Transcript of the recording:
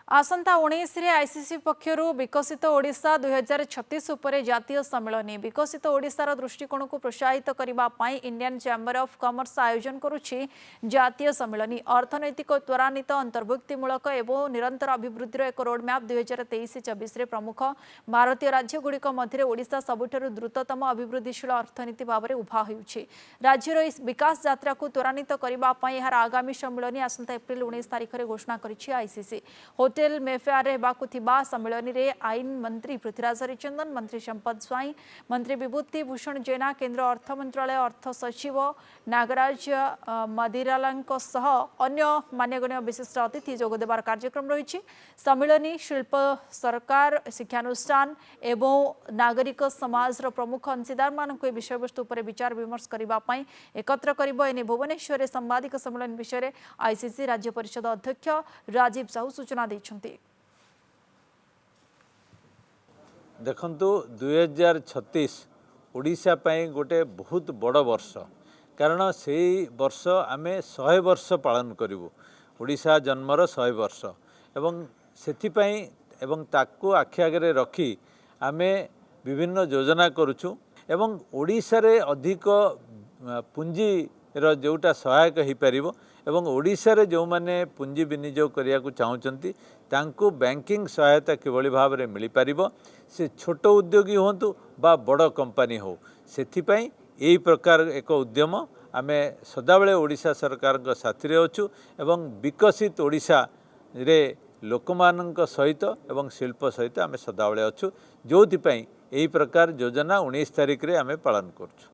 आसंता 19 रे आईसीसी पक्षर विकसित ओडिशा 2036 उपरे जातीय सम्मेलन विकसित ओडिशार दृष्टिकोण को प्रोत्साहित करने इंडियन चैंबर ऑफ कॉमर्स आयोजन करुछि जातीय सम्मेलन अर्थनैतिक त्वरान्वित अंतर्भुक्तिमूलक एवं निरंतर अभिवृद्धि एक रोडमैप 2023-24 प्रमुख भारतीय राज्यगुड़िक मध्य ओडिशा सबुठारु द्रुततम अभिवृद्धिशील अर्थनीति भाव में उभा होउछि। राज्यर विकास यात्रा को त्वरान्वित करने यार आगामी सम्मेलन आसंता एप्रिल 19 तारिख में घोषणा करिछि आईसीसी। होटेल मेफेयर हेबाकुथिबा सम्मेलन में आईन मंत्री पृथ्वीराज हरिचंदन, मंत्री संपद स्वाई, मंत्री विभूति भूषण जेना, केंद्र अर्थ मंत्रालय अर्थ सचिव नागराज मदिरालांको सह अन्य मान्यगण्य विशिष्ट अतिथि जोगदेवार कार्यक्रम रही। सम्मेलन शिल्प सरकार शिक्षानुष्ठान एवं नागरिक समाज प्रमुख अंशीदार मानक विषय वस्तु पर विचार विमर्श करने एकत्र कर भुवनेश्वर सांबादिक सम्मेलन विषय में आईसीसी राज्य परिषद अध्यक्ष राजीव साहू सूचना दैछन्ति। देखंतु 2036 ओडिशा पई गोटे बहुत बड़ वर्ष, कारण से वर्ष आमे 100 वर्ष पालन करिवु। ओडिशा जन्मर 100 वर्ष एवं सेथिपई एवं ताकू आखि आगे रखी आमे विभिन्न योजना करुछु एवं ओडिशा रे अधिक पुंजी जोटा सहायक हो पार एवं ओडिशा रे जो माने पुंजी विनियोग करिया को चाहूचंती तांको बैंकिंग सहायता किभली भाव में मिल पार, से छोट उद्योगी होंतु बा बड़ कंपनी हो, सेथिपई यही प्रकार एक उद्यम आमे सदाबले ओडिशा सरकार साथी अच्छु एवं विकसित ओडिशा रे लोकमानक सहित एवं शिल्प सहित आमे सदाबले अच्छु, जो यही प्रकार योजना 19 तारिख रे आमे पालन करछु।